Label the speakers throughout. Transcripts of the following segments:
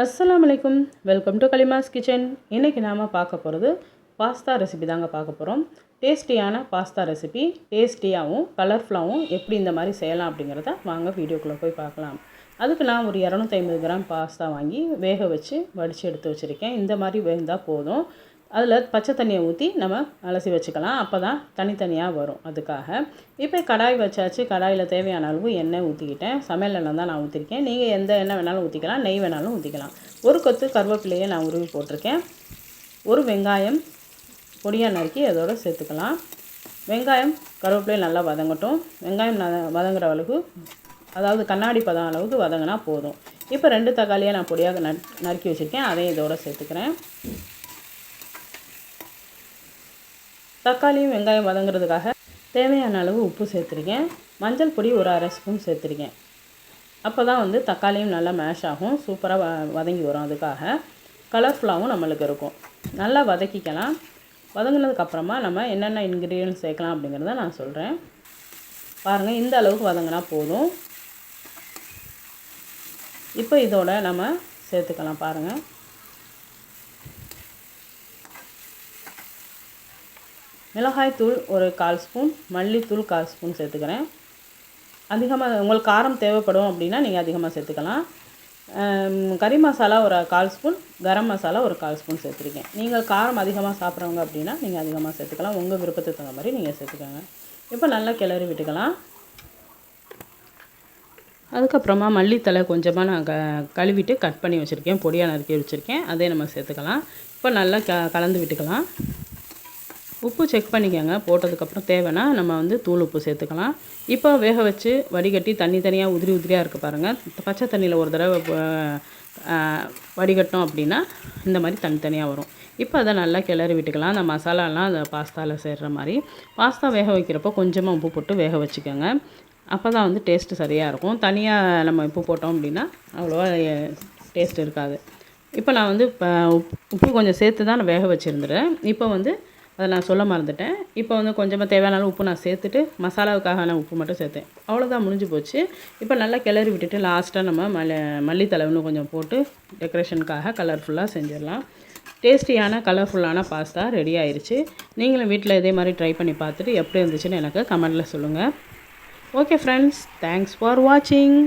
Speaker 1: அஸ்ஸலாமு அலைக்கும். Welcome to Kalima's kitchen. இன்றைக்கி நாம் பார்க்க போகிறது பாஸ்தா ரெசிபி தாங்க பார்க்க போகிறோம். டேஸ்டியான பாஸ்தா ரெசிபி, டேஸ்டியாகவும் கலர்ஃபுல்லாகவும் எப்படி இந்த மாதிரி செய்யலாம் அப்படிங்கிறத வாங்க வீடியோக்குள்ளே போய் பார்க்கலாம். அதுக்கு நான் ஒரு 250 கிராம் பாஸ்தா வாங்கி வேக வச்சு வடித்து எடுத்து வச்சுருக்கேன். இந்த மாதிரி வெந்தால் போதும். அதில் பச்சை தண்ணியை ஊற்றி நம்ம அலசி வச்சுக்கலாம். அப்போ தான் தனித்தனியாக வரும். அதுக்காக இப்போ கடாய் வச்சாச்சு. கடாயில் தேவையான அளவு எண்ணெய் ஊற்றிக்கிட்டேன். சமையல் எண்ணெய் தான் நான் ஊற்றிருக்கேன். நீங்கள் எந்த எண்ணெய் வேணாலும் ஊற்றிக்கலாம், நெய் வேணாலும் ஊற்றிக்கலாம். ஒரு கொத்து கருவேப்பிலையை நான் உருவி போட்டிருக்கேன். ஒரு வெங்காயம் பொடியாக நறுக்கி அதோடு சேர்த்துக்கலாம். வெங்காயம் கருவேப்பிலையை நல்லா வதங்கட்டும். வெங்காயம் வதங்குற அளவுக்கு, அதாவது கண்ணாடி பதம் அளவுக்கு வதங்கினா போதும். இப்போ 2 தக்காளியை நான் பொடியாக நறுக்கி வச்சுருக்கேன். அதையும் இதோடு சேர்த்துக்கிறேன். தக்காளியும் வெங்காயம் வதங்குறதுக்காக தேவையான அளவு உப்பு சேர்த்துருக்கேன். மஞ்சள் பொடி ஒரு 1/2 ஸ்பூன் சேர்த்துருக்கேன். அப்போ தான் தக்காளியும் நல்லா மேஷ் ஆகும், சூப்பராக வதங்கி வரும். அதுக்காக கலர்ஃபுல்லாகவும் நம்மளுக்கு இருக்கும். நல்லா வதக்கிக்கலாம். வதங்கினதுக்கப்புறமா நம்ம என்னென்ன இன்க்ரீடியன்ட் சேர்க்கலாம் அப்படிங்கிறத நான் சொல்கிறேன். பாருங்கள், இந்த அளவுக்கு வதங்கினா போதும். இப்போ இதோட நம்ம சேர்த்துக்கலாம். பாருங்கள், மிளகாய் தூள் ஒரு 1/4 ஸ்பூன், மல்லித்தூள் 1/4 ஸ்பூன் சேர்த்துக்கிறேன். அதிகமாக உங்களுக்கு காரம் தேவைப்படும் அப்படின்னா நீங்கள் அதிகமாக சேர்த்துக்கலாம். கறி மசாலா ஒரு 1/4 ஸ்பூன், கரம் மசாலா ஒரு 1/4 ஸ்பூன் சேர்த்துருக்கேன். நீங்கள் காரம் அதிகமாக சாப்பிட்றவங்க அப்படின்னா நீங்கள் அதிகமாக சேர்த்துக்கலாம். உங்கள் விருப்பத்துக்கு தகுந்த மாதிரி நீங்கள் சேர்த்துக்கோங்க. இப்போ நல்லா கிளறி விட்டுக்கலாம். அதுக்கப்புறமா மல்லித்தலை கொஞ்சமாக நான் கழுவிட்டு கட் பண்ணி வச்சுருக்கேன், பொடியாக நறுக்கி வச்சுருக்கேன். அதே நம்ம சேர்த்துக்கலாம். இப்போ நல்லா கலந்து விட்டுக்கலாம். உப்பு செக் பண்ணிக்கோங்க. போட்டதுக்கப்புறம் தேவைன்னா நம்ம தூள் உப்பு சேர்த்துக்கலாம். இப்போ வேக வச்சு வடிகட்டி தண்ணி தனியாக உதிரியாக இருக்குது பாருங்கள். பச்சை தண்ணியில் ஒரு தடவை வடிகட்டோம் அப்படின்னா இந்த மாதிரி தனித்தனியாக வரும். இப்போ அதை நல்லா கிளறி விட்டுக்கலாம். அந்த மசாலாலாம் அந்த பாஸ்தாவில் சேர்கிற மாதிரி. பாஸ்தா வேக வைக்கிறப்போ கொஞ்சமாக உப்பு போட்டு வேக வச்சுக்கோங்க. அப்போ தான் டேஸ்ட்டு சரியாக இருக்கும். தனியாக நம்ம உப்பு போட்டோம் அப்படின்னா அவ்வளோவா டேஸ்ட் இருக்காது. இப்போ நான் உப்பு கொஞ்சம் சேர்த்து தான் நான் வேக வச்சுருந்துறேன். இப்போ அதை நான் சொல்ல மறந்துட்டேன். இப்போ கொஞ்சமாக தேவையான உப்பு நான் சேர்த்துட்டு மசாலாவுக்காக நான் உப்பு மட்டும் சேர்த்தேன். அவ்வளோதான், முடிஞ்சு போச்சு. இப்போ நல்லா கிளறி விட்டுட்டு லாஸ்ட்டாக நம்ம மல்லித்தலை இன்னும் கொஞ்சம் போட்டு டெக்கரேஷனுக்காக கலர்ஃபுல்லாக செஞ்சிடலாம். டேஸ்டியான கலர்ஃபுல்லான பாஸ்தா ரெடி ஆயிடுச்சு. நீங்களும் வீட்டில் இதே மாதிரி ட்ரை பண்ணி பார்த்துட்டு எப்படி இருந்துச்சுன்னு எனக்கு கமெண்டில் சொல்லுங்கள். ஓகே ஃப்ரெண்ட்ஸ், தேங்க்ஸ் ஃபார் வாட்சிங்.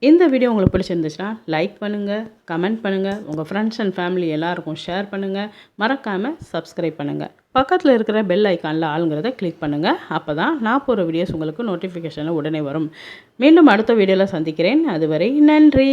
Speaker 1: இந்த வீடியோ உங்களுக்கு பிடிச்சிருந்துச்சுன்னா லைக் பண்ணுங்கள், கமெண்ட் பண்ணுங்கள், உங்கள் ஃப்ரெண்ட்ஸ் அண்ட் ஃபேமிலி எல்லாருக்கும் ஷேர் பண்ணுங்கள். மறக்காமல் சப்ஸ்கிரைப் பண்ணுங்கள். பக்கத்தில் இருக்கிற பெல் ஐக்கானில் ஆளுங்கிறத கிளிக் பண்ணுங்கள். அப்போ தான் நான் போகிற வீடியோஸ் உங்களுக்கு நோட்டிஃபிகேஷனில் உடனே வரும். மீண்டும் அடுத்த வீடியோவில் சந்திக்கிறேன். அதுவரை நன்றி.